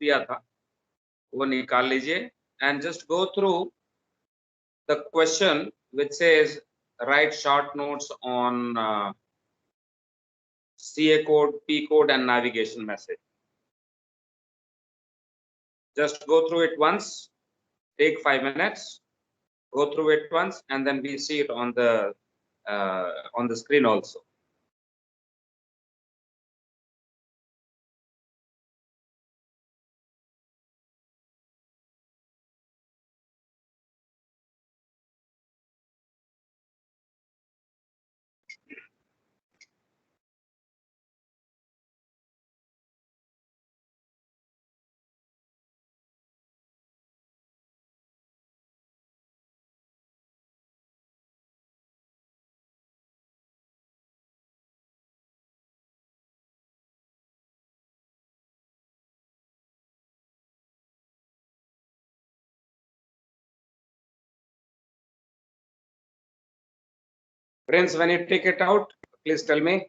दिया था वो निकाल लीजिए and just go through the question which says write short notes on CA code, P code and navigation message. Just go through it once, take 5 minutes, go through it once, and then we see it on the screen also. Friends, when you take it out, please tell me.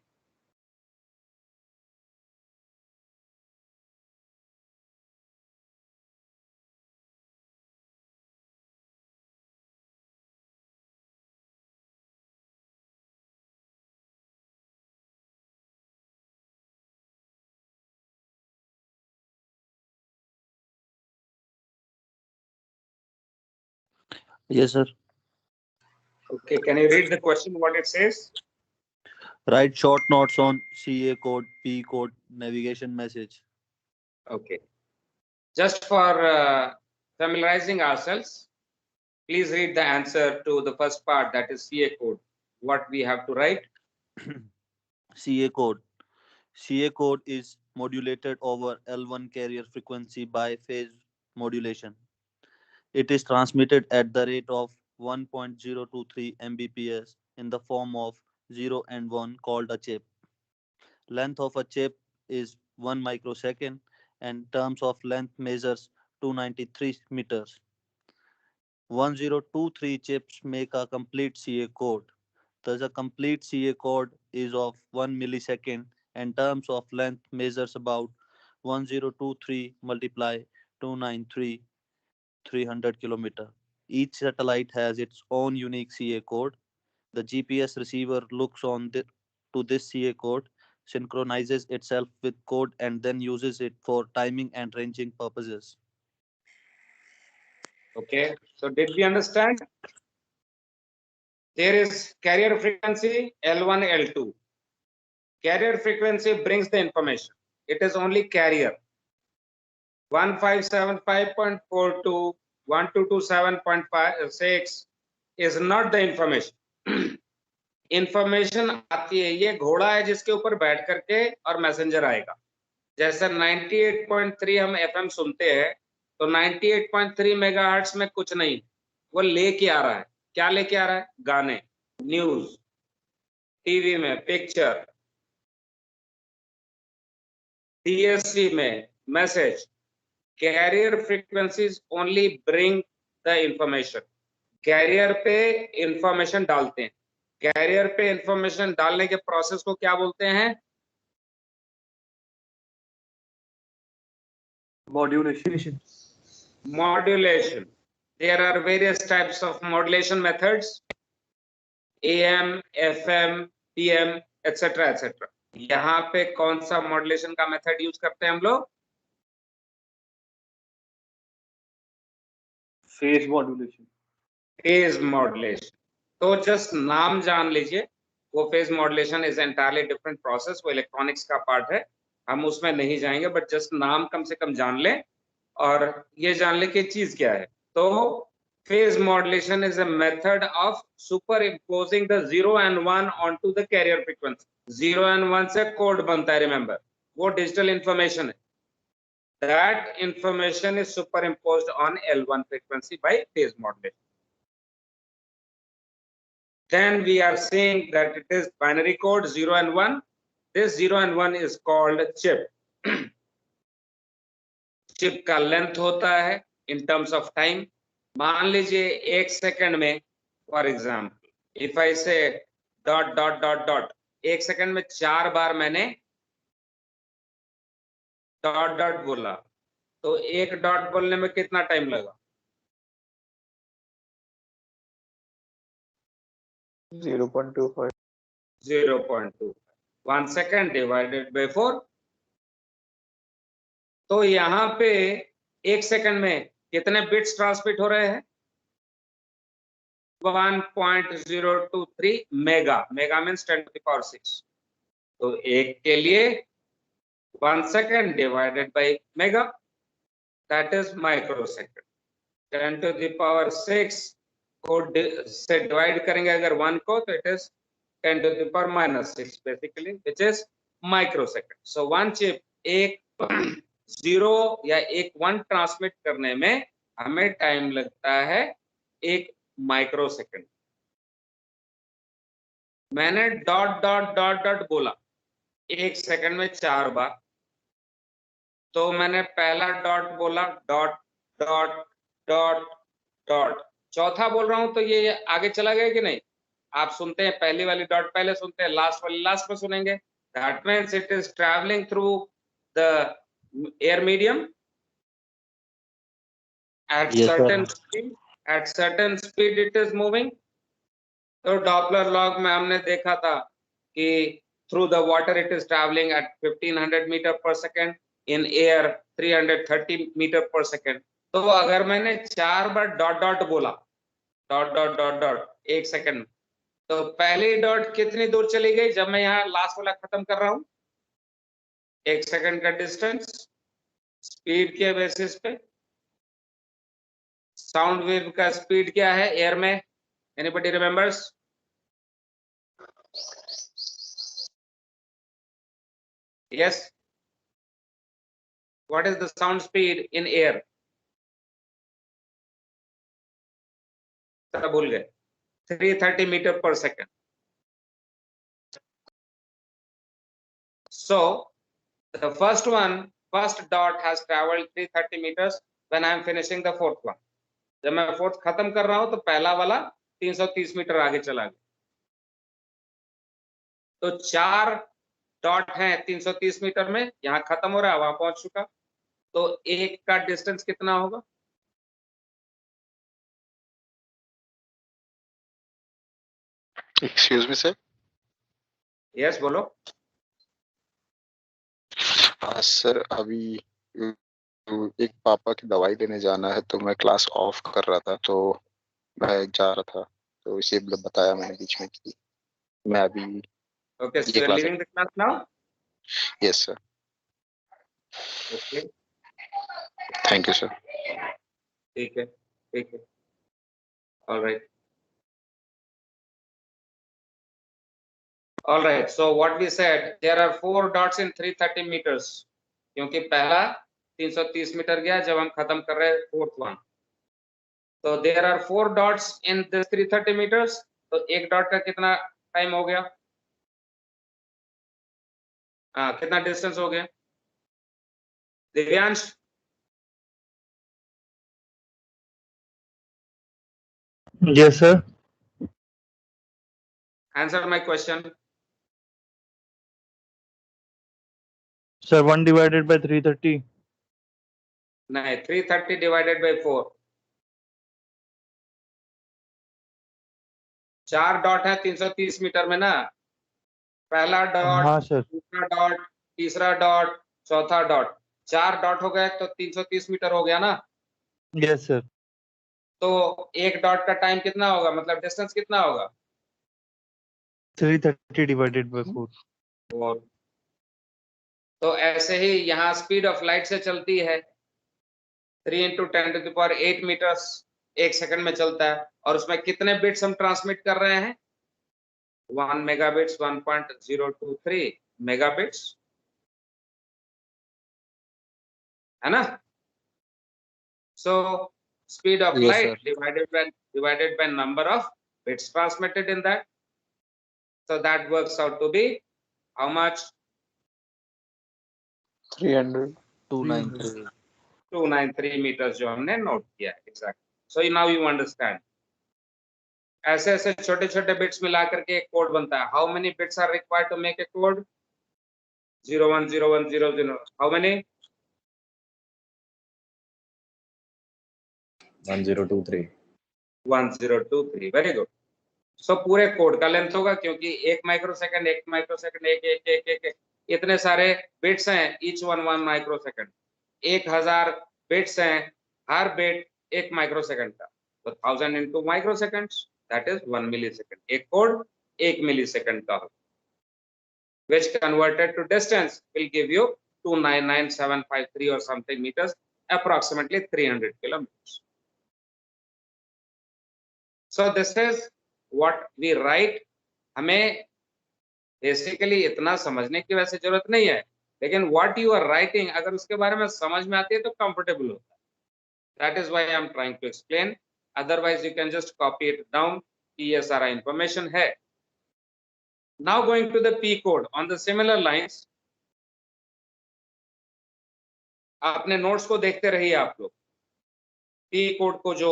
Yes, sir. Okay, can you read the question, what it says? Write short notes on CA code, P code, navigation message. Okay. Just for familiarizing ourselves, please read the answer to the first part, that is CA code. What we have to write? CA code. CA code is modulated over L1 carrier frequency by phase modulation. It is transmitted at the rate of 1.023 Mbps in the form of 0 and 1 called a chip. Length of a chip is 1 microsecond and terms of length measures 293 meters. 1023 chips make a complete CA code. Thus, a complete CA code is of 1 millisecond and terms of length measures about 1023 multiply 293 300 kilometer. Each satellite has its own unique CA code. The GPS receiver looks to this CA code, synchronizes itself with code, and then uses it for timing and ranging purposes. Okay, so did we understand? There is carrier frequency L1, L2. Carrier frequency brings the information. It is only carrier. 1575.42, 1227.56 is not the information. Information आती है, ये घोड़ा है जिसके ऊपर बैठ करके और मैसेंजर आएगा. जैसे 98.3 हम एफएम सुनते हैं, तो 98.3 मेगाहर्ट्ज में कुछ नहीं, वो लेके आ रहा है. क्या लेके आ रहा है? गाने, न्यूज, टीवी में पिक्चर, डीएससी में message. Carrier frequencies only bring the information. Carrier पे इंफॉर्मेशन डालते हैं. कैरियर पे इंफॉर्मेशन डालने के प्रोसेस को क्या बोलते हैं? Modulation. Modulation. There are various types of modulation methods, AM, FM, PM, etc. etc. यहाँ पे कौन सा मॉड्यूलेशन का मेथड यूज करते हैं हम लोग? Phase modulation. Phase modulation. तो जस्ट नाम जान लीजिए, वो phase modulation is entirely different process. वो इलेक्ट्रॉनिक्स का पार्ट है, हम उसमें नहीं जाएंगे, बट जस्ट नाम कम से कम जान लें और ये जान ले कि चीज क्या है. तो phase modulation is a method of superimposing the 0 and 1 onto the carrier frequency. 0 and 1 से कोड बनता है, रिमेंबर, वो डिजिटल इंफॉर्मेशन है. That information is superimposed on L1 frequency by phase modulation. Then we are saying that it is binary code 0 and 1. This 0 and 1 is called chip. Chip का length होता है in terms of time. मान लीजिए 1 second में, for example if I से dot dot dot dot, 1 second में 4 बार मैंने dot dot बोला, तो एक डॉट बोलने में कितना टाइम लगा? 0.25. 0.2 1 सेकेंड डिवाइडेड बाय 4। तो यहाँ पे 1 सेकंड में कितने बिट्स ट्रांसमिट हो रहे हैं? 1.023 मेगा। Mega means 10⁶। तो एक के लिए 1 second divided by mega, that is micro second. 10⁶ को से डिवाइड करेंगे अगर 1 को, तो it is 10⁻⁻6 basically, which is micro second. So one chip एक 0 या एक 1 ट्रांसमिट करने में हमें टाइम लगता है 1 माइक्रो सेकेंड। मैंने डॉट डॉट डॉट डॉट बोला 1 सेकंड में 4 बार। तो मैंने पहला डॉट बोला, डॉट डॉट डॉट डॉट। चौथा बोल रहा हूं तो ये आगे चला गया कि नहीं? आप सुनते हैं पहली वाली डॉट पहले सुनते हैं, लास्ट वाली लास्ट में सुनेंगे। That means it is travelling through the air medium at Yes, sir. certain speed, at certain speed it is moving। तो डॉपलर लॉग में हमने देखा था कि through the water it is traveling at 1500 metre पर second, in air 330 metre पर second. तो अगर मैंने 4 बार डॉट डॉट बोला, dot dot dot dot 1 second, तो पहली डॉट कितनी दूर चली गई जब मैं यहाँ लास्ट वाला खत्म कर रहा हूं? 1 सेकेंड का डिस्टेंस स्पीड के बेसिस पे। साउंड वेव का स्पीड क्या है एयर में? Anybody remembers? Yes, what is the sound speed in air? सब भूल गए। 330 मीटर पर second. So the first dot has traveled 330 meters when I am finishing the fourth one। जब मैं फोर्थ खत्म कर रहा हूं तो पहला वाला 330 मीटर आगे चला गया। तो 4 डॉट हैं 330 मीटर में, यहाँ खत्म हो रहा है, वहां पहुंच चुका। तो एक का डिस्टेंस कितना होगा? Excuse me sir. यस बोलो। सर अभी एक पापा की दवाई लेने जाना है, तो मैं क्लास ऑफ कर रहा था, तो मैं जा रहा था, तो इसे बताया मैंने बीच में कि मैं अभी ओके, सो ये you are class. Leaving the class now? Yes sir. Okay, thank you sir. ठीक है ठीक है, alright alright. So what we said, there are 4 dots in 330 metres, क्योंकि पहला 330 मीटर गया जब हम खत्म कर रहे हैं फोर्थ वन। तो there are 4 dots in this 330 metres. तो एक डॉट का कितना टाइम हो गया? कितना डिस्टेंस हो गया? Divyansh? Yes, sir. Answer my question. Sir, 1 divided by 330. नहीं, 330 डिवाइडेड बाय 4। 4 डॉट है 330 मीटर में ना। पहला डॉट, हाँ सर। दूसरा डॉट, तीसरा डॉट, चौथा डॉट। 4 डॉट हो गए तो 330 मीटर हो गया ना। Yes, sir. तो एक डॉट का टाइम कितना होगा, मतलब डिस्टेंस कितना होगा? 330 divided by 4. 4। तो ऐसे ही यहाँ स्पीड ऑफ लाइट से चलती है 3 × 10⁸ मीटर्स 1 सेकंड में चलता है। और उसमें कितने बिट्स हम ट्रांसमिट कर रहे हैं? 1 मेगाबिट्स, 1.023 मेगाबिट्स, है ना? So speed of Yes, light sir. divided by number of bits transmitted in that. So that works out to be how much? 300. 293. 293 meters जो हमने नोट किया। Exactly. So now you understand. ऐसे ऐसे छोटे छोटे bits मिला करके एक कोड बनता है। How many bits are required to make a code? 010100। How many? 1023. 1023, very good. So पूरे कोड का लेंथ होगा, क्योंकि 1 माइक्रोसेकंड 1 माइक्रोसेकंड 1 1 1 1 1 इतने सारे बिट्स हैं, ईच वन 1 माइक्रोसेकंड, 1000 बिट्स हैं, हर बिट 1 माइक्रोसेकंड का, तो 1000 into microseconds, that is 1 millisecond. एक कोड 1 मिलीसेकंड का होगा, which converted to distance will give you 299753 or something meters, approximately 300 kilometers. So this is what we write. हमें basically इतना समझने की वैसे जरूरत नहीं है, लेकिन what you are writing अगर उसके बारे में समझ में आती है तो कंफर्टेबल होता है. That is why I am trying to explain. Otherwise you can just copy it down कि ये सारा information है. Now going to the P code on the similar lines. अपने नोट्स को देखते रहिए आप लोग. P कोड को जो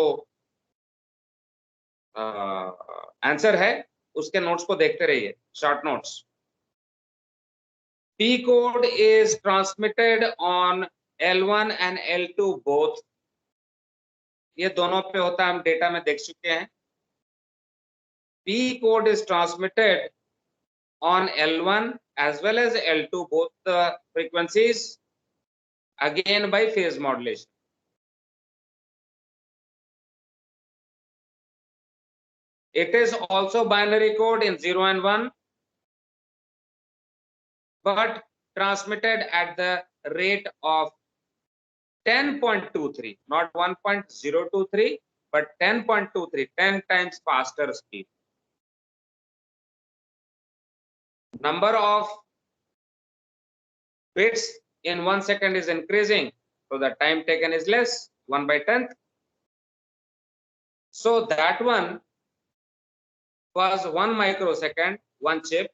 आंसर है उसके नोट्स को देखते रहिए, short notes. P code is transmitted on L1 and L2 both. ये दोनों पे होता है, हम डेटा में देख चुके हैं. P code is transmitted on L1 as well as L2, both the frequencies, again by phase modulation. It is also binary code in 0 and 1, but transmitted at the rate of 10.23, not 1.023, but 10.23, 10 times faster speed. Number of bits in 1 second is increasing, so the time taken is less, 1 by 10th. So that one was 1 microsecond, one chip.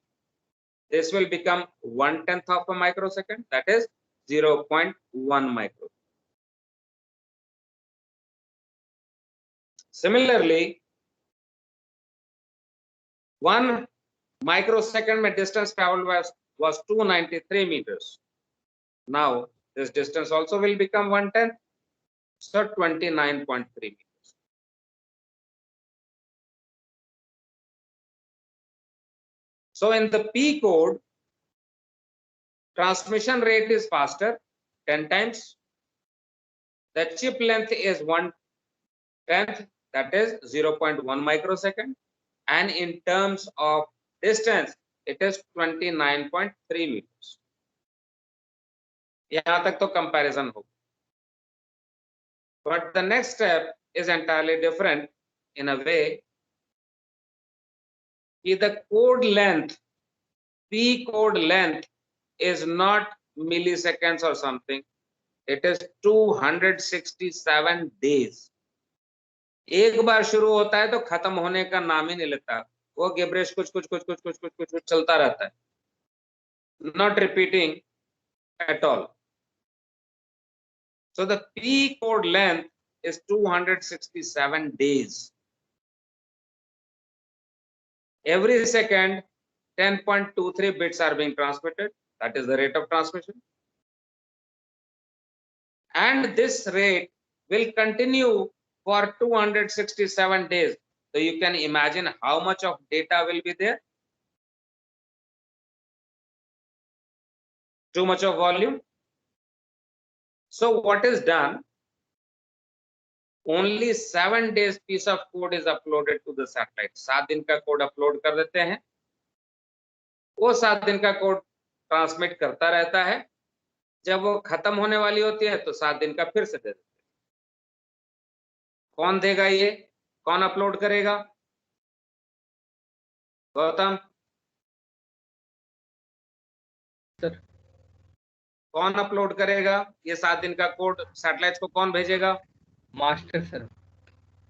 This will become 1/10 of a microsecond, that is 0.1 microsecond. Similarly, 1 microsecond में distance traveled was 293 meters. Now this distance also will become 1/10, so 29.3 meters. So in the P code, transmission rate is faster, 10 times. The chip length is 1/10, that is 0.1 microsecond. And in terms of distance, it is 29.3 meters. यहाँ तक तो comparison होगा. But the next step is entirely different in a way. The code length, P code length is not milliseconds or something. It is 267 days. एक बार शुरू होता है तो खत्म होने का नाम ही नहीं लेता. वो गिब्रेश कुछ चलता रहता है. Not repeating at all. So the P code length is 267 days. Every second, 10.23 bits are being transmitted. That is the rate of transmission. And this rate will continue for 267 days. So you can imagine how much of data will be there. Too much of volume. So what is done? Only 7 days piece of code is uploaded to the satellite. 7 दिन का code upload कर देते हैं. वो 7 दिन का code transmit करता रहता है. जब वो खत्म होने वाली होती है तो 7 दिन का फिर से दे देते हैं. कौन देगा ये? कौन अपलोड करेगा? गौतम सर. कौन अपलोड करेगा? ये 7 दिन का कोड सैटेलाइट को कौन भेजेगा? Master sir.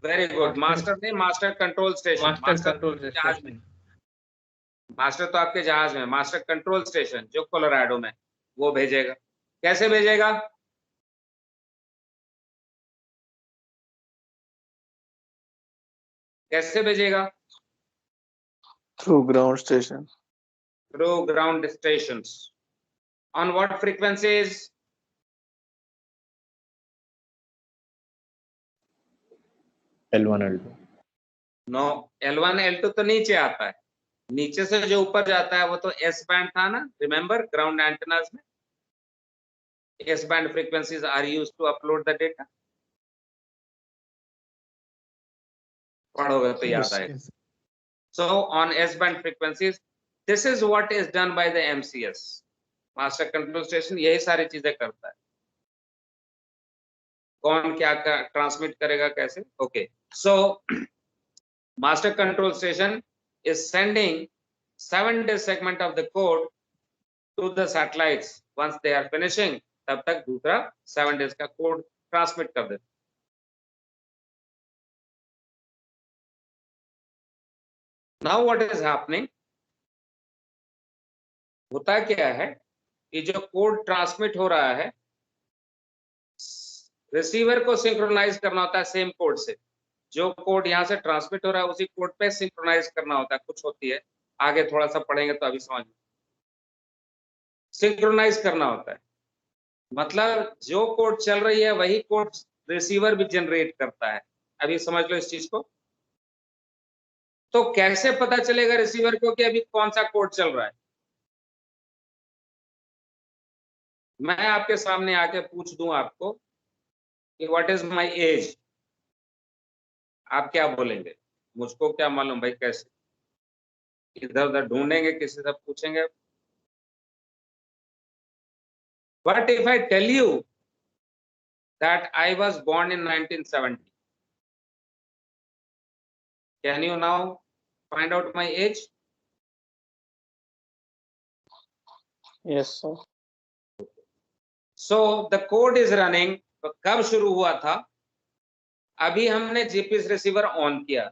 Very good. Master नहीं, master control station. Master control station. Master तो आपके जहाज में, मास्टर कंट्रोल स्टेशन जो कोलोराडो में, वो भेजेगा. कैसे भेजेगा? कैसे भेजेगा? Through ground station. Through ground stations. On what frequencies? L1, L2. No, L1 L2 तो नीचे आता है, नीचे से जो ऊपर जाता है वो तो एस बैंड था ना, रिमेंबर ग्राउंड एंटेनास में S band frequencies are used to upload the data, पढ़ोगे तो याद आएगा. So on S-band frequencies, this is what is done by the MCS, Master Control Station. यही सारी चीजें करता है. कौन क्या ट्रांसमिट करेगा कैसे? Okay. So Master Control Station is sending 7-day segment of the code to the satellites. Once they are finishing, तब तक दूसरा 7 days का कोड ट्रांसमिट कर देता. Now what is happening? होता क्या है कि जो कोड ट्रांसमिट हो रहा है, रिसीवर को सिंक्रोनाइज करना होता है सेम कोड से. जो कोड यहाँ से ट्रांसमिट हो रहा है उसी कोड पे सिंक्रोनाइज करना होता है. कुछ होती है, आगे थोड़ा सा पढ़ेंगे तो अभी समझ में. सिंक्रोनाइज करना होता है मतलब जो कोड चल रही है वही कोड रिसीवर भी जनरेट करता है. अभी समझ लो इस चीज को. तो कैसे पता चलेगा रिसीवर को कि अभी कौन सा कोड चल रहा है? मैं आपके सामने आके पूछ दूं आपको कि व्हाट इज माय एज, आप क्या बोलेंगे? मुझको क्या मालूम भाई कैसे, इधर उधर ढूंढेंगे, किसी से पूछेंगे. But if I tell you that I was born in 1970, can you now find out my age? Yes, sir. So the code is running. कब शुरू हुआ था? अभी हमने जीपीएस रिसीवर ऑन किया.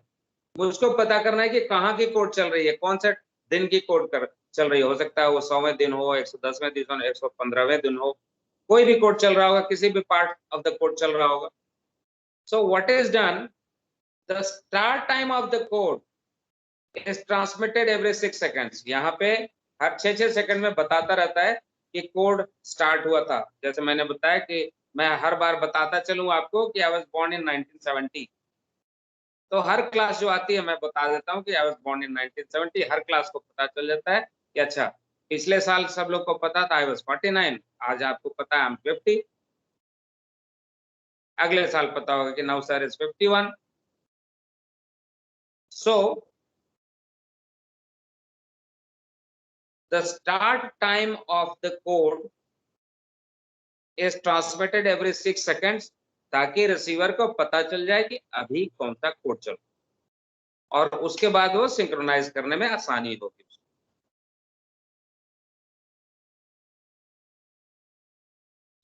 मुझको पता करना है कि कहाँ की कोड चल रही है, कौन से दिन की कोड चल रही है. हो सकता है वो 100वें दिन हो, 110वें दिन हो, 115वें दिन हो, कोई भी कोड चल रहा होगा, किसी भी पार्ट ऑफ द कोड चल रहा होगा. So what is done, the start time of the code is transmitted every 6 seconds. यहाँ पे हर 6 सेकंड में बताता रहता है कि कोड स्टार्ट हुआ था. जैसे मैंने बताया कि मैं हर बार बताता चलूं आपको कि आई वाज बोर्न इन 1970. तो हर क्लास जो आती है मैं बता देता हूँ कि आई वाज बोर्न इन 1970. हर क्लास को पता चल जाता है कि अच्छा पिछले साल सब लोग को पता था आई वाज 49, आज आपको पता है आई एम 50. अगले साल पता होगा कि now sir is 51. So the start time of the code is transmitted every 6 seconds, ताकि रिसीवर को पता चल जाए कि अभी कौन सा कोड चल रहा है और उसके बाद वो सिंक्रोनाइज करने में आसानी होगी.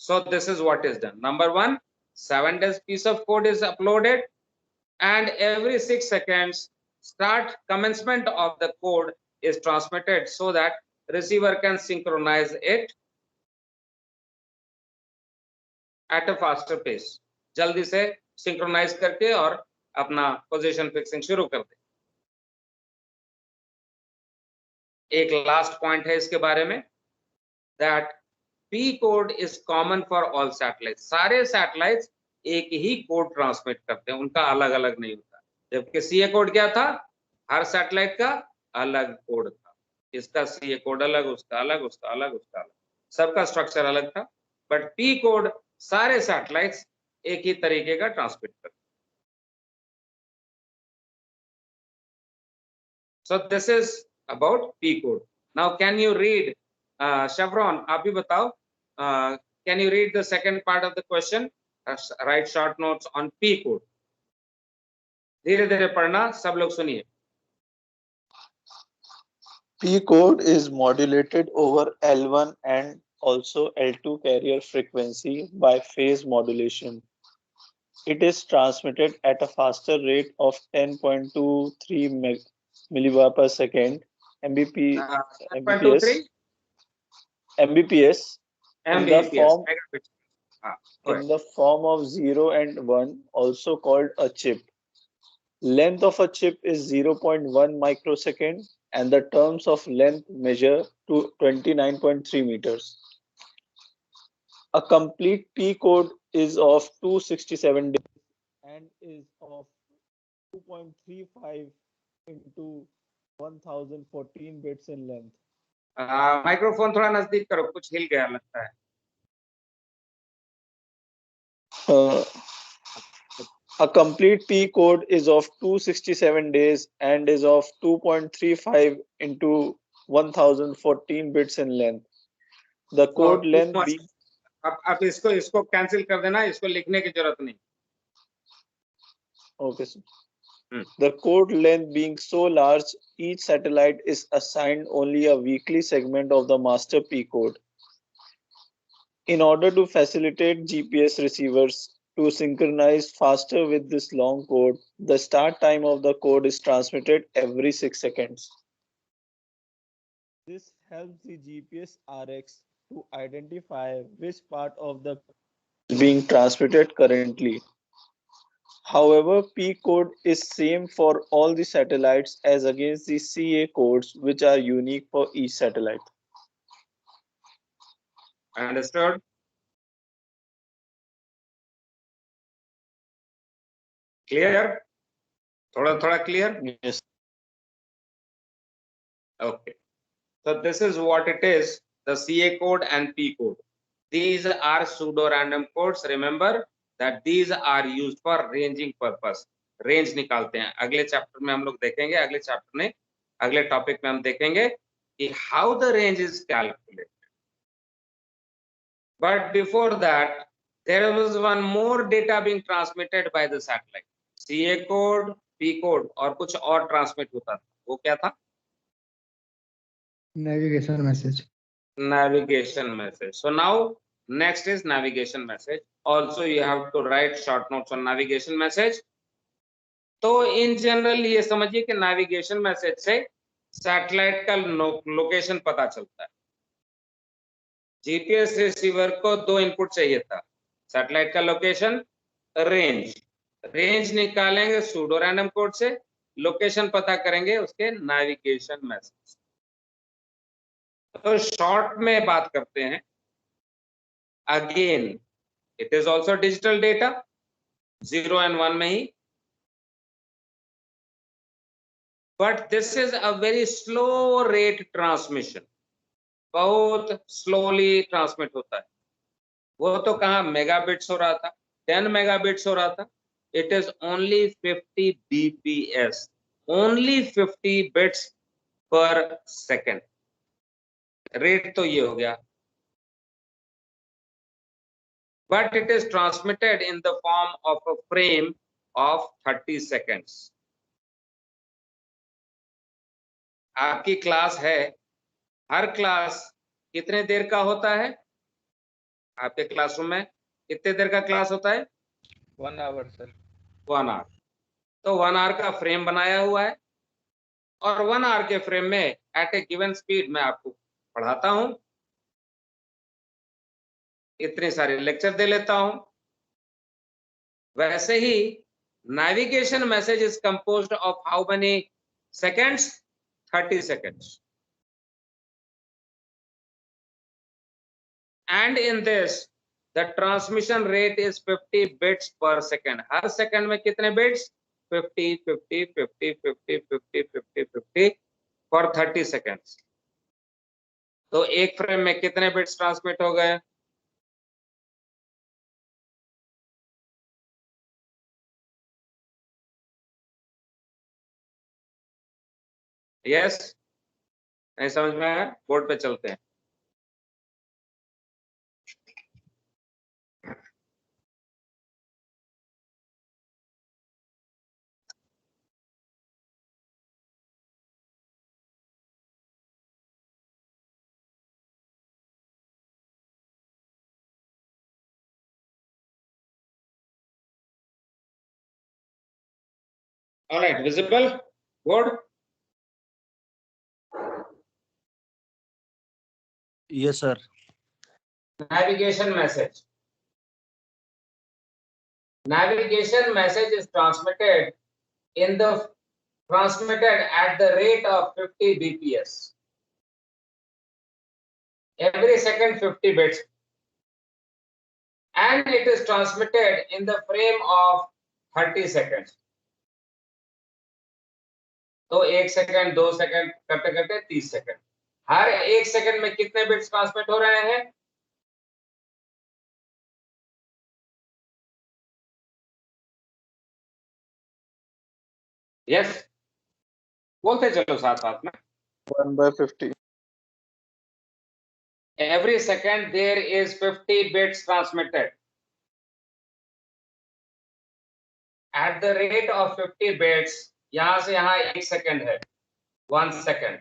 So this is what is done. Number 1, 7 days piece of code is uploaded, and every 6 seconds start commencement of the code is transmitted so that receiver can synchronize it at a faster pace. जल्दी से synchronize करके और अपना position fixing शुरू कर दे. एक last point है इसके बारे में, that P code is common for all satellites. सारे satellites एक ही कोड ट्रांसमिट करते हैं, उनका अलग अलग नहीं होता. जबकि CA कोड क्या था? हर सैटेलाइट का अलग कोड था. इसका CA कोड अलग, उसका अलग, उसका अलग, उसका अलग, सबका स्ट्रक्चर अलग था. बट P कोड सारे सैटेलाइट्स एक ही तरीके का ट्रांसमिट करते. So this is about P code. Now can you read, Chevron, आप भी बताओ, can you read the second part of the question? Write short notes on P code. धीरे धीरे पढ़ना, सब लोग सुनिए. P code is modulated over L1 and also L2 carrier frequency by phase modulation. It is transmitted at a faster rate of 10.23 millibar per second Mbps in the form in the form of 0 and 1, also called a chip. Length of a chip is 0.1 microsecond and the terms of length measure to 29.3 meters. A complete P code is of 267 days and is of 2.35 into 1014 bits in length. Microphone थोड़ा नजदीक करो, कुछ हिल गया लगता है. A complete P code is of 267 days and is of 2.35 into 1014 bits in length. The code length being... अब इसको cancel कर देना, इसको लिखने की जरूरत नहीं. Okay, sir. The code length being so large, each satellite is assigned only a weekly segment of the master P code. In order to facilitate GPS receivers to synchronize faster with this long code, the start time of the code is transmitted every 6 seconds. This helps the GPS RX to identify which part of the code is being transmitted currently. However, P code is same for all the satellites as against the CA codes, which are unique for each satellite. Understood? Clear? थोड़ा clear? Yes. Okay. So this is what it is, the CA code and P code. These are pseudo-random codes. Remember that these are used for ranging purpose. Range निकालते हैं. अगले chapter में हम लोग देखेंगे, अगले topic में हम देखेंगे कि how the range is calculated. But before that, there was one more data being transmitted by the satellite. CA code, P code और कुछ और transmit होता था. वो क्या था? Navigation message. Navigation message. So now next is navigation message. Also you have to write short notes on navigation message. तो in general ये समझिए कि navigation message से सैटेलाइट का लोकेशन पता चलता है. जीपीएस रिसीवर को 2 इनपुट चाहिए था, सैटेलाइट का लोकेशन, रेंज निकालेंगे सूडो रैंडम कोड से, लोकेशन पता करेंगे उसके नेविगेशन मैसेज. तो शॉर्ट में बात करते हैं. Again it is also digital data, 0 and 1 में ही, but this is a very slow rate transmission. बहुत स्लोली ट्रांसमिट होता है. वो तो कहाँ मेगाबिट्स हो रहा था, 10 मेगाबिट्स हो रहा था. It is only 50 bps, only 50 bits पर सेकेंड. रेट तो ये हो गया, but it is transmitted in the form of a frame of 30 seconds. आपकी क्लास है, हर क्लास कितने देर का होता है? आपके क्लासरूम में कितने देर का क्लास होता है? 1 hour सर. 1 hour. तो 1 hour का फ्रेम बनाया हुआ है और 1 hour के फ्रेम में एट ए गिवन स्पीड मैं आपको पढ़ाता हूं, इतने सारे लेक्चर दे लेता हूं. वैसे ही navigation message is composed of how many seconds? 30 seconds. And in this the transmission rate is 50 bits per second. Her second में कितने बिट्स? 50 50 50 50 50 50 50 for 30 seconds. तो एक फ्रेम में कितने बिट्स ट्रांसमिट हो गए? यस, नहीं समझ में आया? बोर्ड पे चलते हैं. All right, visible board? Yes sir. Navigation message. Navigation message is transmitted at the rate of 50 bps. Every second 50 bits. And it is transmitted in the frame of 30 seconds. तो 1 second 2 second करते करते 30 second. हर 1 second में कितने bits transmit हो रहे हैं? Yes, बोलते चलो साथ साथ में। 1/50. Every second there is 50 bits transmitted. At the rate of 50 bits, यहां से यहां 1 सेकंड है, 1 सेकंड।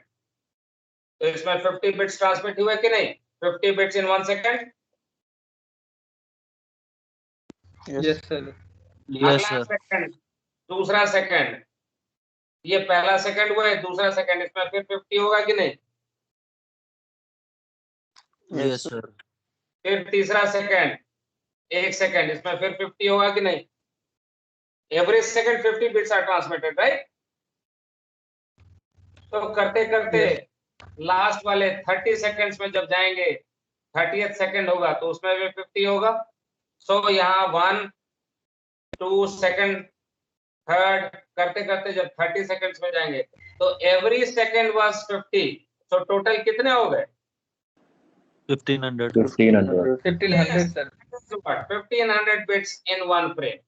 तो इसमें 50 बिट्स ट्रांसमिट हुए कि नहीं? 50 बिट्स इन 1 सेकंड। Yes, sir. Yes, अगला sir. सेकंड, दूसरा सेकंड, ये पहला सेकंड हुआ है, दूसरा सेकंड, इसमें फिर 50 होगा कि नहीं? Yes, sir. फिर तीसरा सेकंड, 1 सेकंड, इसमें फिर 50 होगा कि नहीं? Every second 50 bits are transmitted, right? तो करते करते लास्ट वाले 30 सेकंड्स में जब जाएंगे, 30th सेकंड होगा तो उसमें भी 50 होगा। सो यहाँ 1 2 सेकंड, थर्ड, करते करते जब 30 सेकंड्स में जाएंगे तो every second was 50। So total कितने हो गए? 1500. 1500. 1500, sir. 1500 bits in one frame.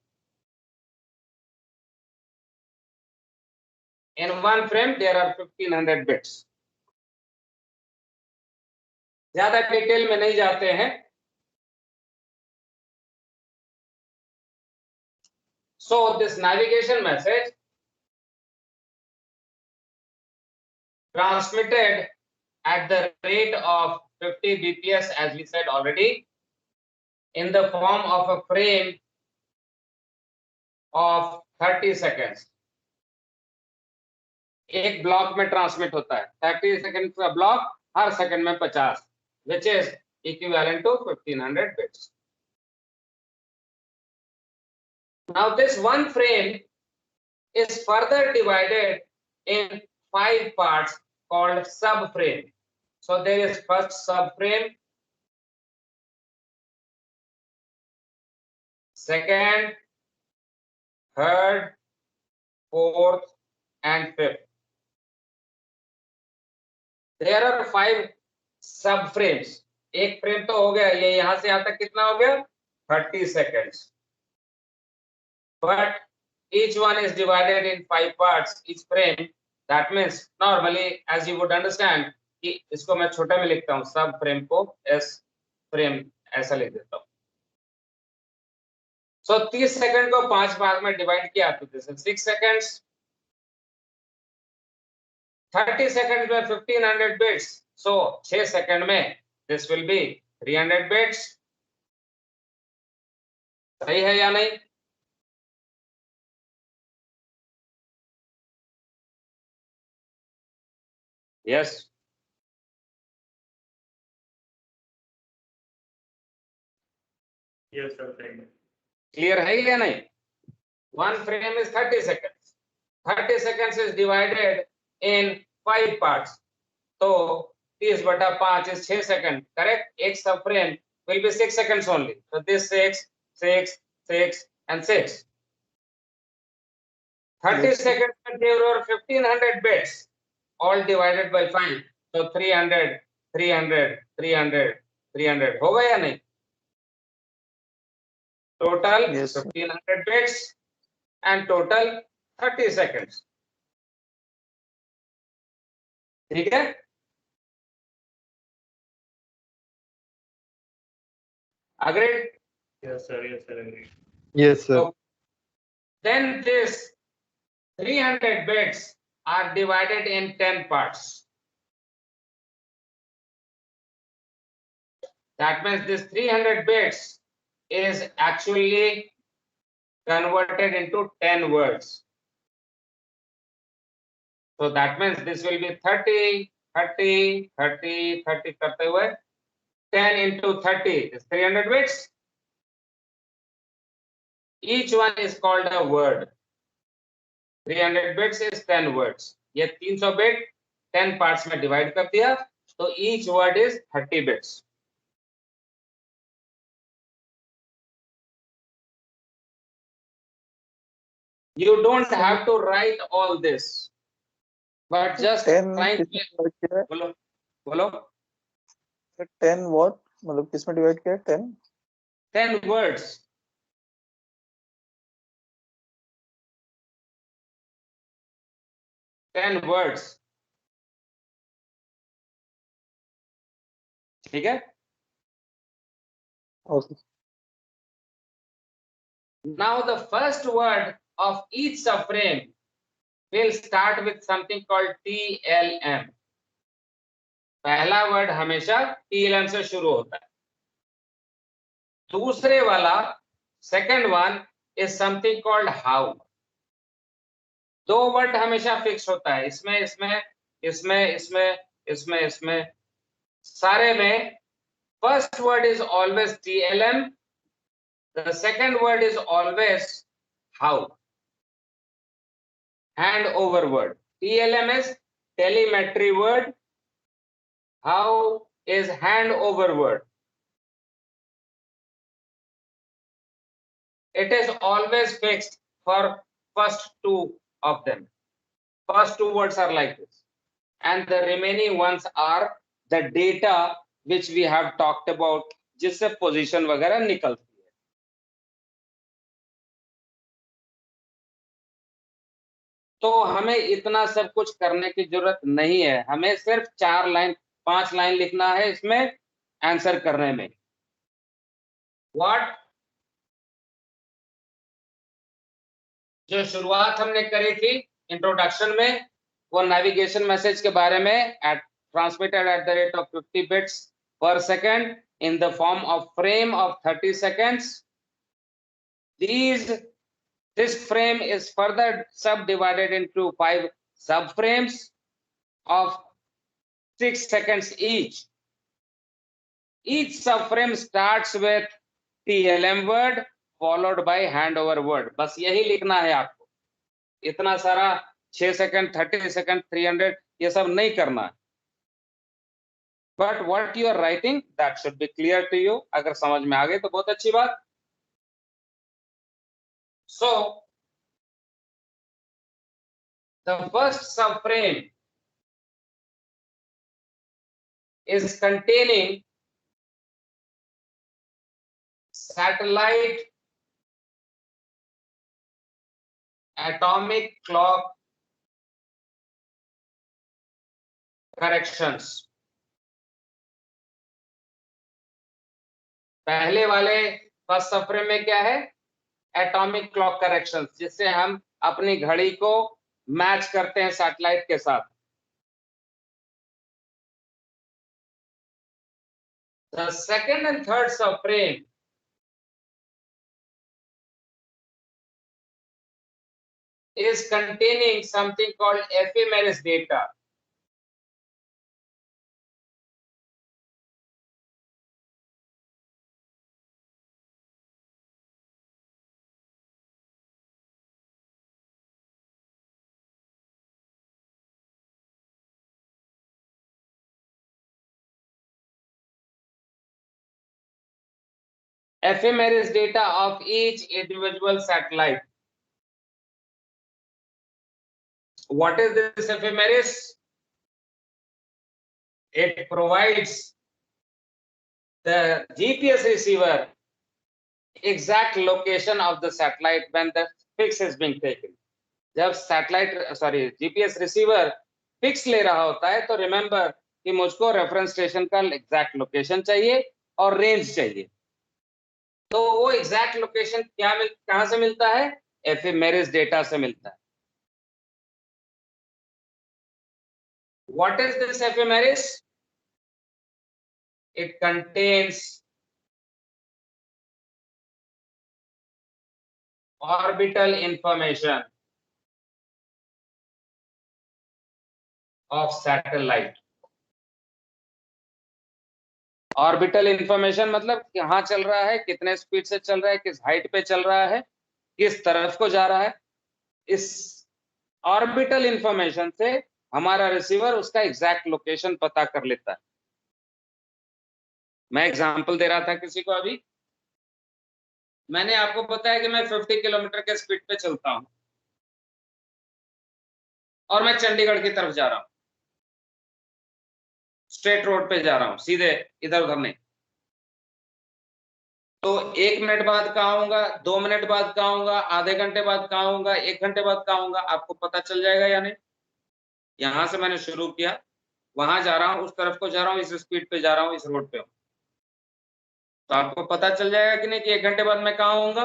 In one frame there are 1500 bits. ज्यादा डिटेल में नहीं जाते हैं। So this navigation message transmitted at the rate of 50 bps, as we said already, in the form of a frame of 30 seconds. एक block में transmit होता है, 30 second का ब्लॉक, हर सेकंड में 50, which is equivalent to 1500 bits. Now this one frame is further divided in 5 parts called subframe. So there is first subframe, second, third, fourth and fifth. There are 5 subframes. एक frame तो हो गया, ये यहां से यहां तक कितना हो गया? 30 seconds. But each one is divided in 5 parts, each frame. That means normally, as you would understand, कि इसको मैं छोटा में लिखता हूं, सब फ्रेम को एस फ्रेम ऐसा लिख देता हूं। सो 30 सेकंड को 5 भाग में डिवाइड किया तो दिस इज 6 सेकंड्स। 30 सेकंड में 1500 बिट्स, सो 6 सेकंड में दिस विल बी 300 बिट्स। सही है या नहीं? Yes, Yes, sir. Thank you. Clear है या नहीं? One frame is 30 seconds. 30 seconds is divided in 5 parts. So 30/5 is 6 seconds. Correct? एक sub frame will be 6 seconds only. So this 6, 6, 6 and 6. 30 seconds there were 1500 bits, all divided by 5. So 300, 300, 300, 300. हो गया या नहीं? Total 1500 bits and total 30 seconds. ठीक है? Agreed? Yes, sir. Yes, sir. Agree. Yes, sir. So then this 300 bits are divided in 10 parts. That means this 300 bits is actually converted into 10 words. So that means this will be 30, 30, 30, 30 करते हुए 10 into 30 is 300 bits. Each one is called a word. 300 bits is 10 words. ये 300 bit 10 parts में divide कर दिया, तो each word is 30 bits. You don't have to write all this. but just 10 trying to, किसमें divide किया है? बोलो बोलो 10 what मतलब किसमें डिवाइड किया है? 10 10 words. ठीक है. okay. Now the first word of each subframe will start with something called TLM. पहला वर्ड हमेशा TLM से शुरू होता है. दूसरे वाला second one is something called how. दो वर्ड हमेशा फिक्स होता है. इसमें इसमें इसमें इसमें इसमें इसमें सारे में first word is always TLM. The second word is always how. Hand over word. TLM is telemetry word. How is hand over word. It is always fixed for first two of them. First two words are like this. And the remaining ones are the data which we have talked about, जिससे position वगैरह निकलती है. तो हमें इतना सब कुछ करने की जरूरत नहीं है. हमें सिर्फ 4 लाइन 5 लाइन लिखना है इसमें आंसर करने में. व्हाट जो शुरुआत हमने करी थी इंट्रोडक्शन में, वो नेविगेशन मैसेज के बारे में at transmitted at the rate of 50 bits per second in the form of frame of 30 seconds. This frame is further subdivided into 5 subframes of 6 seconds each. Each subframe starts with TLM word followed by handover word. बस यही लिखना है आपको. इतना सारा 6 second 30 second 300 ये सब नहीं करना है. But what you are writing that should be clear to you. अगर समझ में आ गई तो बहुत अच्छी बात. So the first subframe is containing satellite atomic clock corrections. पहले वाले फर्स्ट सबफ्रेम में क्या है? एटॉमिक क्लॉक करेक्शंस, जिससे हम अपनी घड़ी को मैच करते हैं सैटेलाइट के साथ. The second and third subframe is containing something called ephemeris data. Ephemeris data of each individual satellite. What is this ephemeris? It provides the GPS receiver exact location of the satellite when the fix is being taken. जब GPS receiver fix ले रहा होता है तो remember कि मुझको reference station का exact location चाहिए और रेंज चाहिए. तो वो एग्जैक्ट लोकेशन कहां से मिलता है? एफेमेरिस डेटा से मिलता है. What is this ephemeris? It contains orbital information of satellite. Orbital information मतलब कहाँ चल रहा है, कितने स्पीड से चल रहा है, किस हाइट पे चल रहा है, किस तरफ को जा रहा है. इस ऑर्बिटल इंफॉर्मेशन से हमारा रिसीवर उसका एग्जैक्ट लोकेशन पता कर लेता है. मैं एग्जांपल दे रहा था किसी को अभी. मैंने आपको बताया कि मैं 50 किलोमीटर के स्पीड पे चलता हूं और मैं चंडीगढ़ की तरफ जा रहा हूं, स्ट्रेट रोड पे जा रहा हूं, सीधे इधर उधर नहीं, तो 1 मिनट बाद कहाँ आऊंगा, 2 मिनट बाद कहाँ आऊंगा, आधे घंटे बाद कहाँ आऊंगा, 1 घंटे बाद कहाँ आऊंगा, आपको पता चल जाएगा या नहीं। यहां से मैंने शुरू किया, वहां जा रहा हूं, उस तरफ को जा रहा हूं, इस स्पीड पे जा रहा हूं, इस रोड पे हूं, तो आपको पता चल जाएगा कि नहीं कि 1 घंटे बाद मैं कहाँ आऊंगा।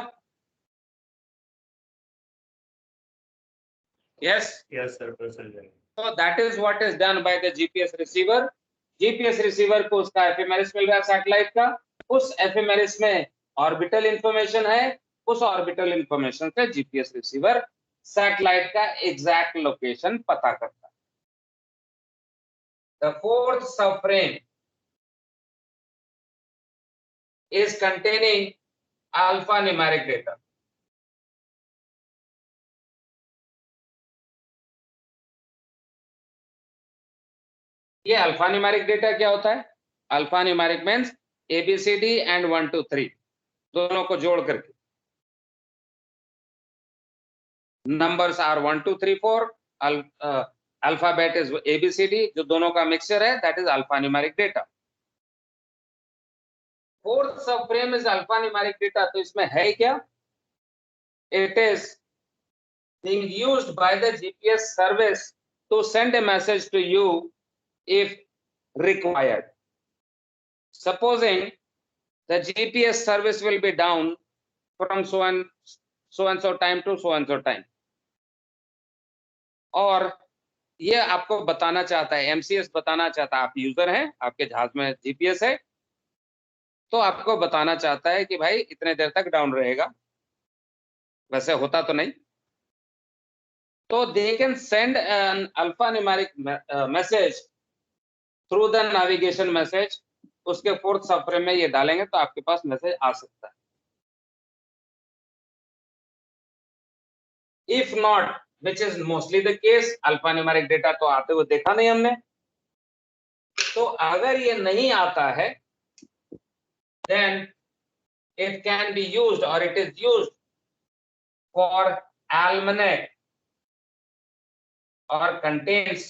यस सर, पता चल जाएगा। So that is what is done by the GPS receiver. GPS receiver को उसका एफएमआरएस मिल रहा है सैटेलाइट का, उस एफएमआरएस में ऑर्बिटल इंफॉर्मेशन है, उस ऑर्बिटल इंफॉर्मेशन से जीपीएस रिसीवर सैटेलाइट का एग्जैक्ट लोकेशन पता करता है। The fourth subframe is containing alphanumeric data. ये अल्फान्यूमेरिक डेटा क्या होता है? अल्फान्यूमेरिक मींस ABCD एंड 1 2 3 दोनों को जोड़ करके numbers are 1 2 3 4, alphabet is ABCD, जो दोनों का मिक्सचर है, that is alphanumeric data. Fourth subframe is alphanumeric data, तो इसमें है क्या? It is being used by the GPS service to send a message to you if required. Supposing the GPS service will be down from so and so time to so and so time, और ये आपको बताना चाहता है, MCS बताना चाहता है, आप यूजर हैं, आपके जहाज में GPS है, तो आपको बताना चाहता है कि भाई इतने देर तक डाउन रहेगा, वैसे होता तो नहीं, तो they can send an alphanumeric message through the navigation message, उसके फोर्थ सबफ्रेम में ये डालेंगे तो आपके पास मैसेज आ सकता है। If not, which is mostly the case, alphanumeric data तो आते हुए देखा नहीं हमने, तो अगर ये नहीं आता है, then it can be used or it is used for almanac or contains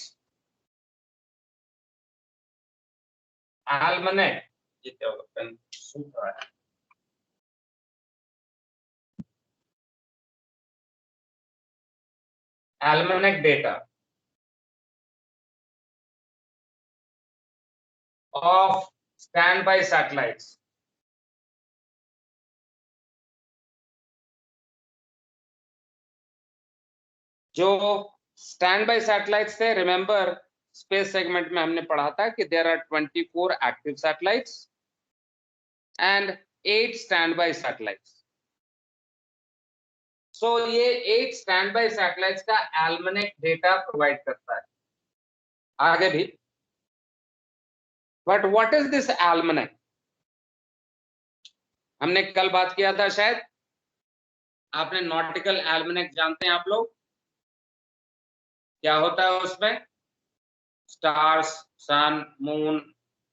almanac, ये क्या होगा, पेन सूख रहा है, almanac data of standby satellites. जो स्टैंड बाय सैटेलाइट्स थे, रिमेंबर स्पेस सेगमेंट में हमने पढ़ा था कि there are 24 active satellites and 8 standby satellites. So ये 8 स्टैंड बाय सैटेलाइट्स का एल्मनेक डेटा प्रोवाइड करता है आगे भी। But what is this almanac? हमने कल बात किया था, शायद आपने नॉटिकल एल्मनेक जानते हैं आप लोग, क्या होता है उसमें? स्टार्स, सन, मून,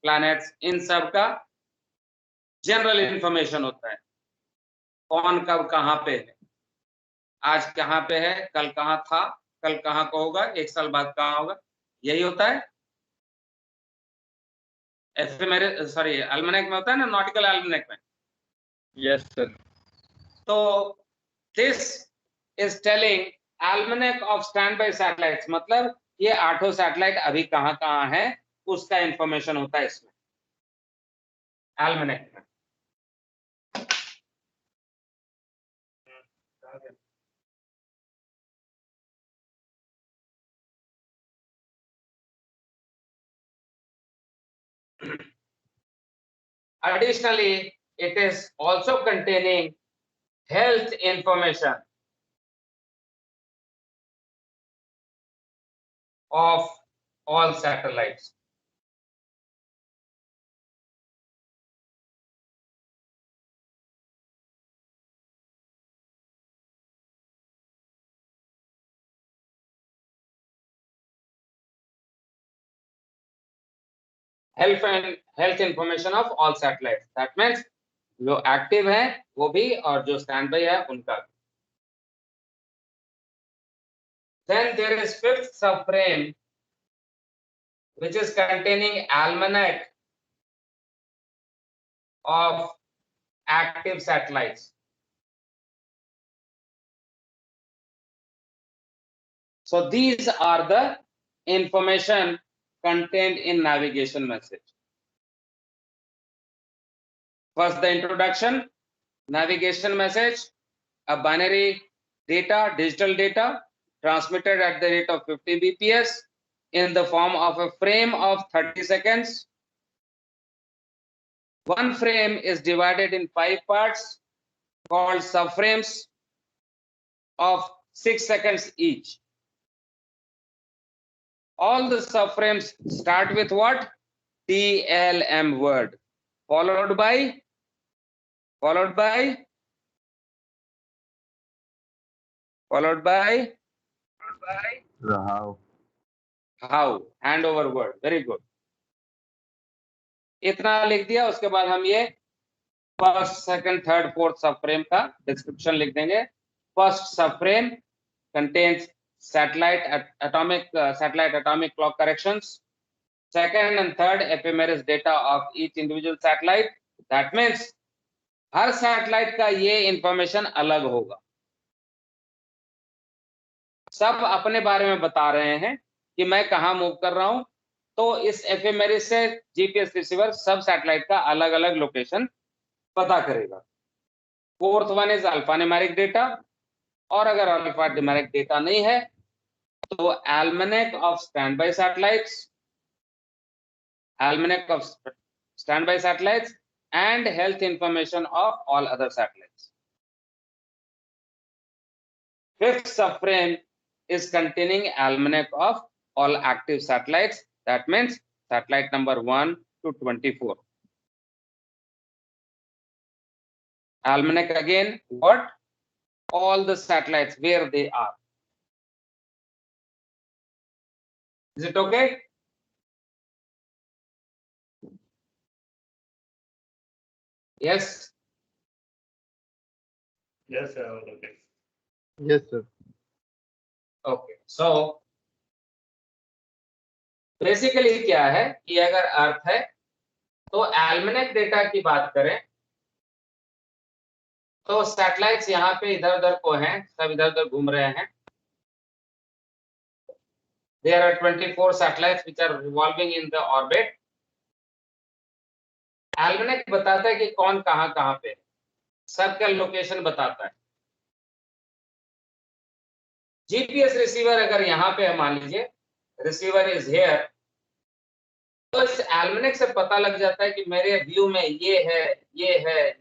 प्लैनेट्स, इन सब का जनरल इंफॉर्मेशन होता है, कौन कब कहां पे है, आज कहां पे है, कल कहां था, कल कहां को होगा, 1 साल बाद कहां होगा, यही होता है। एफएमआरएस सॉरी एल्मनेक में होता है ना, नॉटिकल एल्मनेक में। Yes sir. तो this is telling almanac of standby satellites, मतलब ये 8 सैटेलाइट अभी कहां कहां है उसका इंफॉर्मेशन होता है इसमें, एल्मनेक में। Additionally, it is also containing health information of all satellites. Health information of all satellites. That means जो एक्टिव है वो भी और जो स्टैंड बाय है उनका भी। Then there is fifth subframe, which is containing almanac of active satellites. So these are the information contained in navigation message. First, the introduction, navigation message, a binary data, digital data, transmitted at the rate of 50 bps in the form of a frame of 30 seconds. One frame is divided in 5 parts called subframes of 6 seconds each. All the subframes start with what? TLM word, followed by how, handover word. Very good. इतना लिख दिया, उसके बाद हम ये first, second, third, fourth subframe का description लिख देंगे. First subframe contains atomic clock corrections. Second and third, ephemeris data of each individual satellite. That means her satellite का ये इंफॉर्मेशन अलग होगा. सब अपने बारे में बता रहे हैं कि मैं कहां मूव कर रहा हूं. तो इस एफएमएरिस से जीपीएस रिसीवर सब सैटेलाइट का अलग अलग लोकेशन पता करेगा. Fourth one is alphanumeric data, और अगर अल्फा न्यूमेरिक डेटा नहीं है तो almanac of standby satellites and health information of all other satellites. Fifth subframe is containing almanac of all active satellites. That means satellite number 1 to 24. Almanac again, what? All the satellites, where they are. Is it okay? Yes. Yes, sir. Okay. Yes, sir. Okay. So basically क्या है कि अगर अर्थ है तो एल्मेनेक data की बात करें तो सैटेलाइट्स यहाँ पे इधर उधर को हैं, सब इधर उधर घूम रहे हैं. There are 24 satellites which are revolving in the orbit. एल्मेनेक बताता है कि कौन कहां कहां पे, सबका लोकेशन बताता है. जीपीएस रिसीवर अगर यहाँ पे है, मान लीजिए रिसीवर इज हियर, तो इस एल्मेनेक से पता लग जाता है कि मेरे व्यू में ये है, ये है,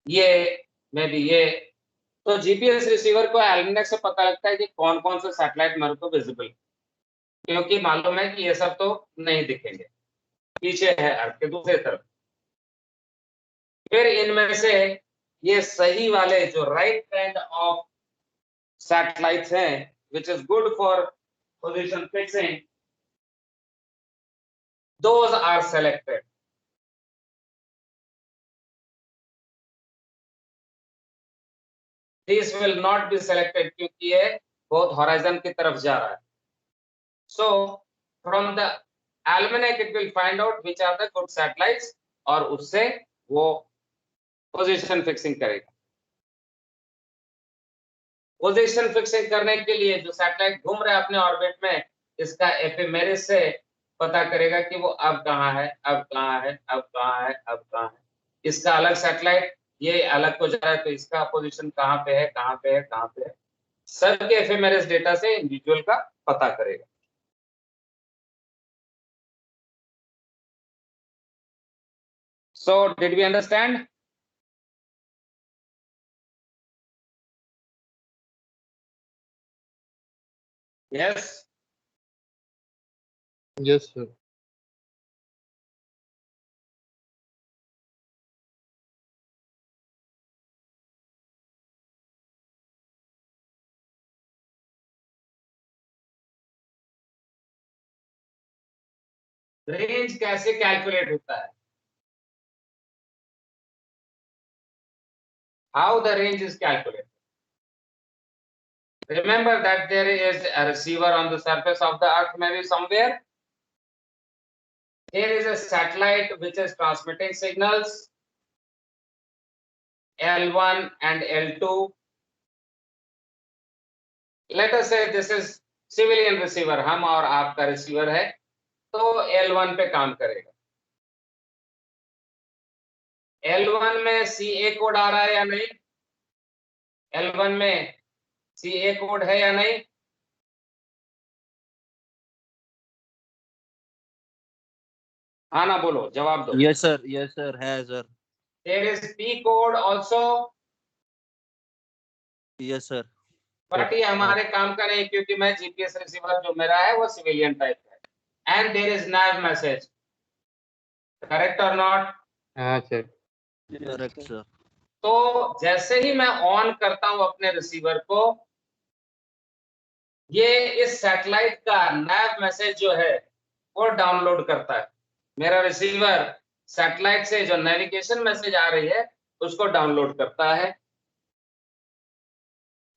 ये में भी ये. तो जीपीएस रिसीवर को एल्मेनेक से पता लगता है कि कौन कौन से सैटेलाइट मेरे को विजिबल, क्योंकि मालूम है कि ये सब तो नहीं दिखेंगे, पीछे है अर्थ के दूसरे तरफ. फिर इनमें से ये सही वाले जो राइट काइंड ऑफ सैटेलाइट्स हैं, which is good for position fixing, those are selected. These will not be selected क्योंकि ये बहुत horizon की तरफ जा रहा है. So from the almanac it will find out which are the good satellites और उससे वो पोजीशन फिक्सिंग करेगा. पोजीशन फिक्सिंग करने के लिए जो सैटेलाइट घूम रहा है अपने ऑर्बिट में, इसका एफएमएरिस से पता करेगा कि वो अब कहां है, अब कहां है, अब कहां है, अब कहां है. इसका अलग सैटेलाइट ये अलग को जा रहा है तो इसका पोजीशन कहां पे है, कहां पे है, कहां पे है, सबके एफएमएरिस डेटा से इंडिविजुअल का पता करेगा. So did we understand? Yes. Yes, sir. Range कैसे कैलकुलेट होता है? How the range is calculated? Remember that there is a receiver on the surface of the earth, maybe somewhere. There is a satellite which is transmitting signals L1 and L2. Let us say this is civilian receiver, हम और आपका receiver है, तो L1 पे काम करेगा. L1 में CA code आ रहा है या नहीं? L1 में CA कोड है या नहीं? हाँ ना बोलो, जवाब दो. Yes sir, है sir. There is P code also. Yes sir. But ये हमारे काम का नहीं, क्योंकि मैं जीपीएस रिसीवर जो मेरा है वो सिविलियन टाइप है. And there is nav message. Correct और नॉट? हाँ सर. Correct sir. तो जैसे ही मैं ऑन करता हूं अपने रिसीवर को, ये इस सैटेलाइट का nav मैसेज जो है वो डाउनलोड करता है. मेरा रिसीवर सैटेलाइट से जो नेविगेशन मैसेज आ रही है उसको डाउनलोड करता है.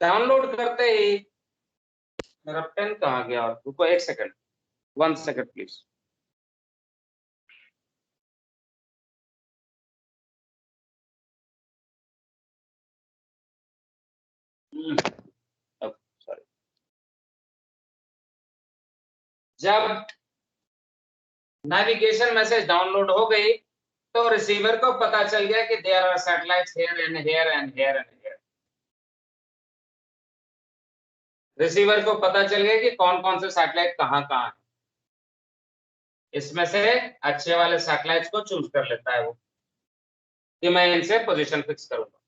डाउनलोड करते ही मेरा पेन कहाँ गया? रुको एक सेकंड, 1 सेकंड प्लीज. सॉरी. जब नेविगेशन मैसेज डाउनलोड हो गई तो रिसीवर को पता चल गया कि there are satellites here and here and here and here. Receiver को पता चल गया कि कौन कौन से सैटेलाइट कहाँ कहाँ है. इसमें से अच्छे वाले सैटेलाइट्स को चूज कर लेता है वो, कि मैं इनसे पोजीशन फिक्स करूंगा.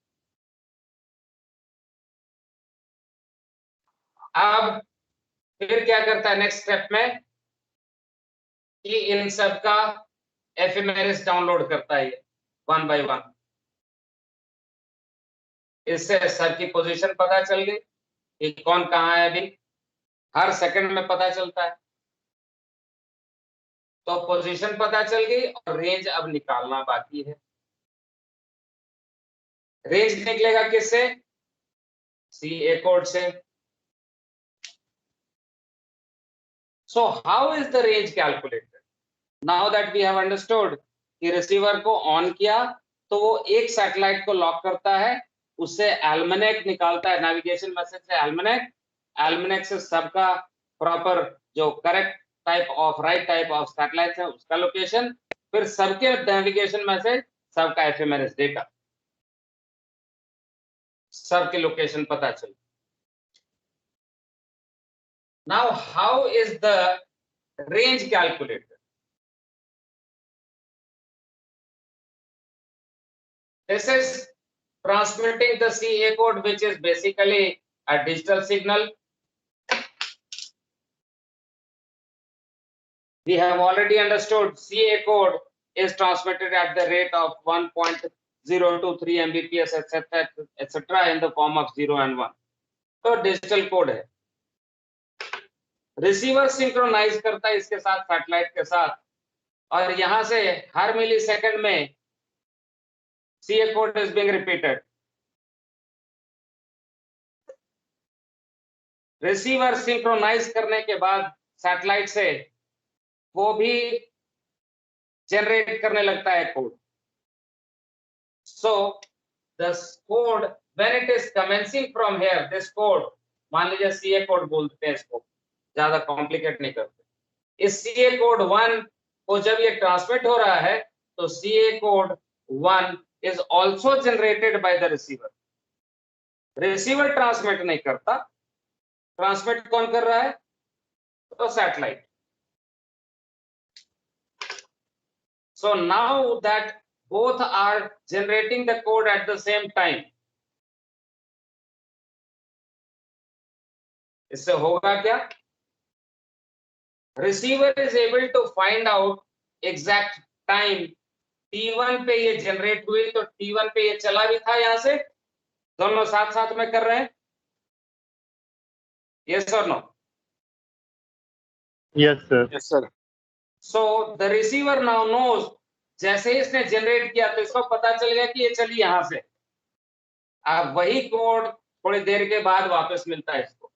अब फिर क्या करता है नेक्स्ट स्टेप में, कि इन सब का एफएमआरएस डाउनलोड करता है 1 by 1. इससे सब की पोजीशन पता चल गई कि कौन कहाँ है. अभी हर सेकंड में पता चलता है, तो पोजीशन पता चल गई और रेंज अब निकालना बाकी है. रेंज निकलेगा किससे? CA कोड से. So how is the range calculated? Now that we have understood कि रिसीवर को ऑन किया तो वो एक सैटेलाइट को लॉक करता है, उससे एल्मनेक निकालता है, नेविगेशन मैसेज से एल्मनेक, एल्मनेक से सबका प्रॉपर जो correct type of right type of satellite है उसका लोकेशन, फिर सबके नेविगेशन मैसेज, सबका एफएमआरएस डेटा, सबके लोकेशन पता चल. Now how is the range calculated? This is transmitting the CA code, which is basically a digital signal. We have already understood CA code is transmitted at the rate of 1.023 Mbps etc. in the form of 0 and 1. तो digital code है. Receiver synchronise करता है इसके साथ, satellite के साथ, और यहां से हर मिली सेकेंड में CA code is being repeated. Receiver synchronise करने के बाद सैटेलाइट से वो भी जनरेट करने लगता है code. So the code when it is commencing from here, this code, मान लीजिए CA code बोलते हैं इसको, ज्यादा कॉम्प्लिकेट नहीं करते. इस CA code 1 को जब ये ट्रांसमिट हो रहा है तो CA code 1 is also generated by the receiver. Receiver transmit नहीं करता, ट्रांसमिट कौन कर रहा है? तो satellite. So now that both are generating the code at the same time, इससे होगा क्या? Receiver is able to find out exact time T1 पे ये जनरेट हुई, तो T1 पे ये चला भी था यहां से, दोनों साथ साथ में कर रहे हैं. Yes or no? Yes sir. Yes sir. So the receiver now knows, जैसे ही इसने जनरेट किया तो इसको पता चल गया कि ये चली यहां से. अब वही कोड थोड़ी देर के बाद वापस मिलता है इसको.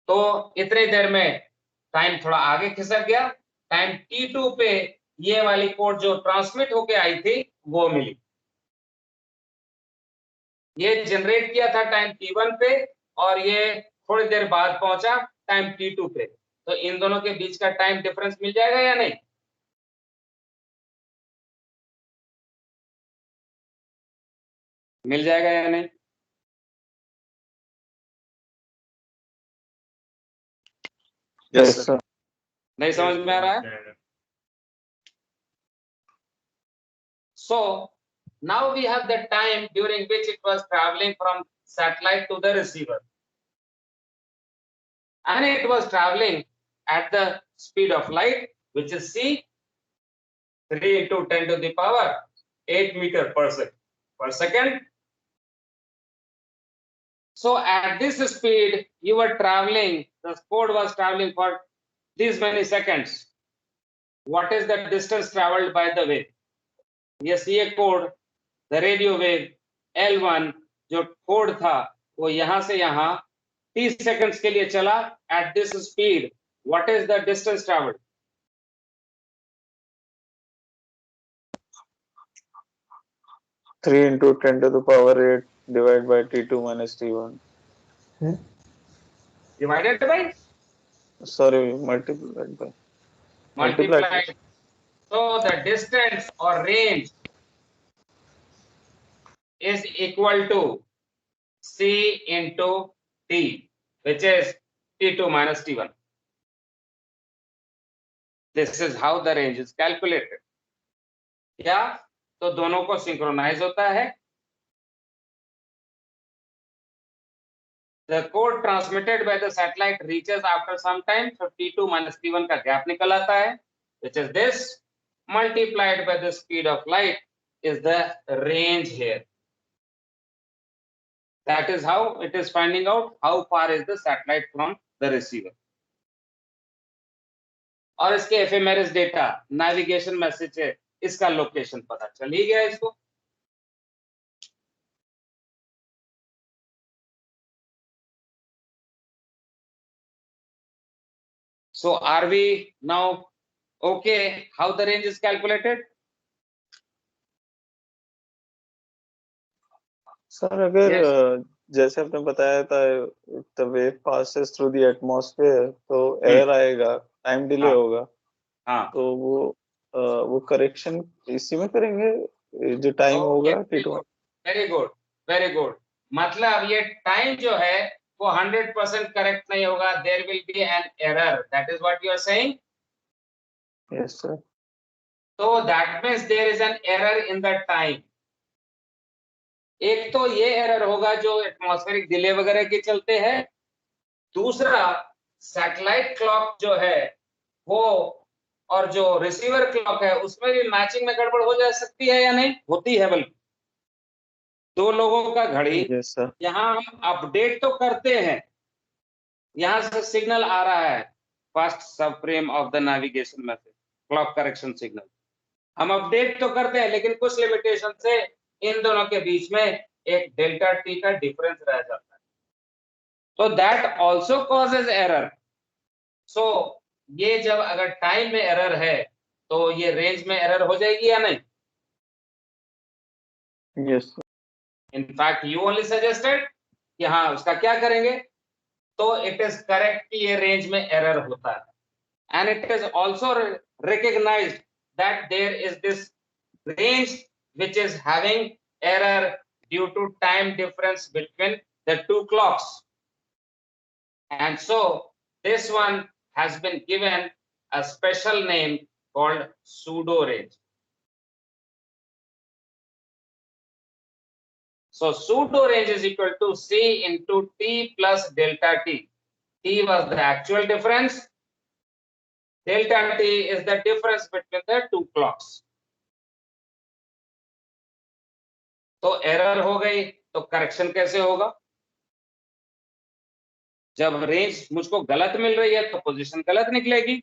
तो इतनी देर में टाइम थोड़ा आगे खिसक गया, टाइम T2 पे ये वाली कोड जो ट्रांसमिट होके आई थी वो मिली। ये जनरेट किया था टाइम T1 पे और ये थोड़ी देर बाद पहुंचा टाइम T2 पे, तो इन दोनों के बीच का टाइम डिफरेंस मिल जाएगा या नहीं? मिल जाएगा या नहीं? Yes sir. नहीं समझ में आ रहा है? So now we have the time during which it was traveling from satellite to the receiver, and it was traveling at the speed of light, which is c 3 into 10 to the power 8 meter per second. So at this speed you were traveling, the code was traveling for these many seconds. What is the distance traveled by the wave? Yes, ये code, the radio wave L1 जो code था वो यहां से यहां 30 seconds के लिए चला at this speed. What is the distance traveled? Three into 10 to the power 8 divided by T2 minus T1. Divided by? Sorry, multiplied by. Multiplied. So the distance or range is equal to C into T, which is T2 minus T1. This is how the range is calculated. क्या? तो दोनों को synchronise होता है. The code transmitted by the satellite reaches after some time, so T2 minus T1 का gap निकल आता है, which is this multiplied by the speed of light is the range here. That is how it is finding out how far is the satellite from the receiver. और इसके एफएमआरएस data navigation message है, इसका location पता चल ही गया इसको. So are we now okay how the range is calculated? Sir अगर जैसे आपने बताया था the wave passes through the atmosphere तो एयर आएगा, टाइम डिले होगा. हाँ. तो वो करेक्शन इसी में करेंगे जो टाइम होगा T2. Very good, very good. मतलब ये टाइम जो है वो 100% करेक्ट नहीं होगा. There will be an error. That is what you are saying? Yes sir. तो that means there is an error in the time. एक तो ये एरर होगा जो एटमॉस्फेरिक डिले वगैरह के चलते हैं. दूसरा सैटेलाइट क्लॉक जो है वो और जो रिसीवर क्लॉक है उसमें भी मैचिंग में गड़बड़ हो जा सकती है या नहीं? होती है. बल्कि दो लोगों का घड़ी यहाँ हम अपडेट तो करते हैं, यहाँ से सिग्नल आ रहा है फर्स्ट सब frame of the navigation message, clock correction signal. हम अपडेट तो करते हैं लेकिन कुछ लिमिटेशन से इन दोनों के बीच में एक डेल्टा टी का डिफरेंस रह जाता है. तो दैट आल्सो कॉजेज एरर. सो ये जब अगर टाइम में एरर है तो ये रेंज में एरर हो जाएगी या नहीं? Yes. In fact, you only suggested कि हाँ उसका क्या करेंगे. तो it is correct कि ये रेंज में एरर होता है. And it is also recognized that there is this range which is having error due to time difference between the two clocks. And so this one has been given a special name called pseudo range. So pseudo range is equal to C into T plus delta T. T was the actual difference. Delta T is the difference between the two clocks. तो error हो गई तो correction कैसे होगा? जब range मुझको गलत मिल रही है तो पोजीशन गलत निकलेगी.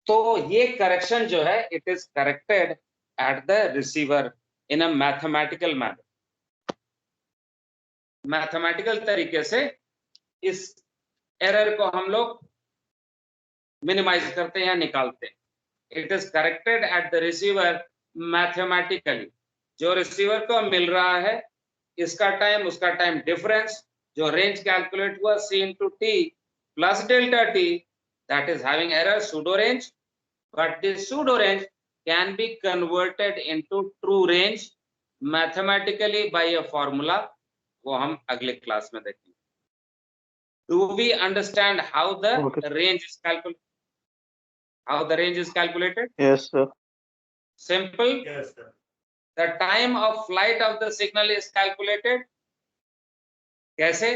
तो ये करेक्शन जो है it is corrected at the receiver in a mathematical manner. Mathematical तरीके से इस एरर को हम लोग मिनिमाइज करते हैं या निकालते हैं. It is corrected at the receiver mathematically. जो रिसीवर को मिल रहा है इसका टाइम उसका टाइम डिफरेंस, जो रेंज कैलकुलेट हुआ c into t plus delta t, that is having error pseudo range, but this pseudo range can be converted into true range mathematically by a formula. वो हम अगले class में देखेंगे. Do we understand how the range is calculated? How the range is calculated? Yes, sir. Simple. Yes, sir. The time of flight of the signal is calculated. कैसे?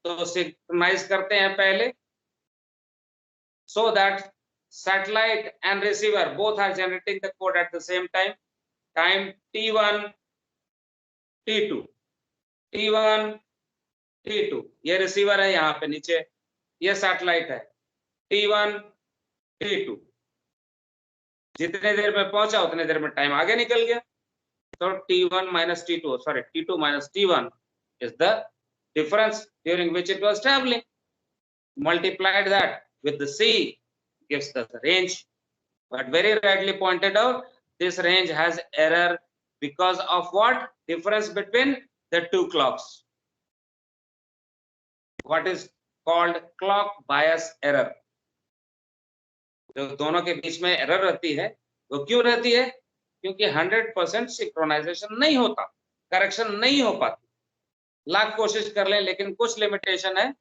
तो synchronise करते हैं पहले, so that satellite and receiver both are generating the code at the same time. Time t1 t2 t1 t2, ये receiver है यहाँ पे नीचे, ये सैटेलाइट है. t1 t2, जितने देर में पहुंचा उतने देर में टाइम आगे निकल गया. तो t1 minus t2, sorry, t2 minus t1 is the difference during which it was traveling. Multiplied that with the c gives the range, but very rightly pointed out, this range has error because of what? Difference between the two clocks. What is called clock bias error. जो दोनों के बीच में error रहती है, वो क्यों रहती है? क्योंकि 100% सिंक्रोनाइजेशन नहीं होता, करेक्शन नहीं हो पाती. लाख कोशिश कर लें लेकिन कुछ लिमिटेशन है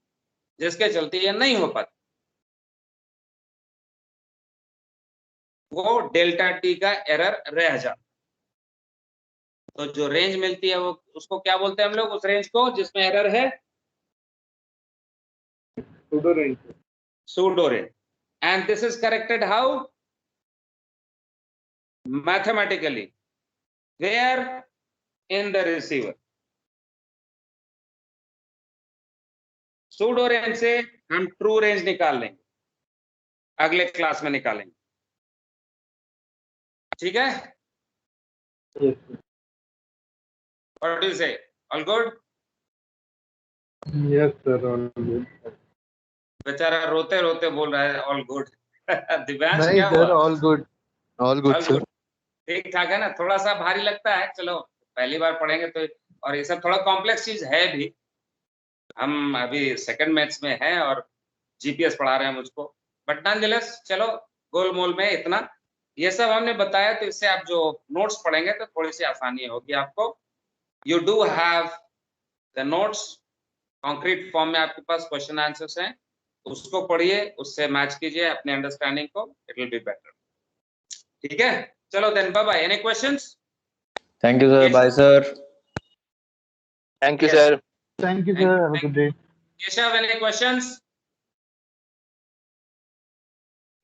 जिसके चलते ये नहीं हो पाती. वो डेल्टा टी का एरर रह जाता. तो जो रेंज मिलती है वो उसको क्या बोलते हैं हम लोग? उस रेंज को जिसमें एरर है Pseudo range. Pseudo range. And this is corrected how? Mathematically. Where? In the receiver. Pseudo range से हम ट्रू रेंज निकाल लेंगे, अगले क्लास में निकालेंगे. ठीक है? Yes, sir. What do you say? All good? Yes, sir. All good. बेचारा रोते रोते बोल रहा है ऑल गुड. दिव्यांश नहीं क्या सर, हुआ? All good sir. ठीक ठाक है ना? थोड़ा सा भारी लगता है, चलो पहली बार पढ़ेंगे तो, और ये सब थोड़ा कॉम्प्लेक्स चीज है भी. हम अभी सेकंड मैथ्स में हैं और जीपीएस पढ़ा रहे हैं मुझको, बट नॉनदलेस चलो गोलमोल में इतना ये सब हमने बताया, तो इससे आप जो नोट्स पढ़ेंगे तो थोड़ी सी आसानी होगी आपको. You do have the notes concrete form में, आपके पास क्वेश्चन आंसर्स हैं, उसको पढ़िए, उससे मैच कीजिए अपने अंडरस्टैंडिंग को, इट विल बी बेटर. ठीक है, चलो then bye bye. Any questions? Thank you, sir. Bye, sir. Thank you, Yes. sir. Thank you sir, have a good day. Keshav, any questions?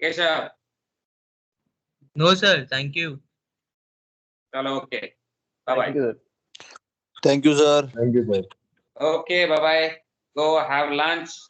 Keshav? No, sir. Thank you. चलो okay, bye bye. Thank you, sir. Thank you, sir. Thank you sir. Okay, bye bye. Go have lunch.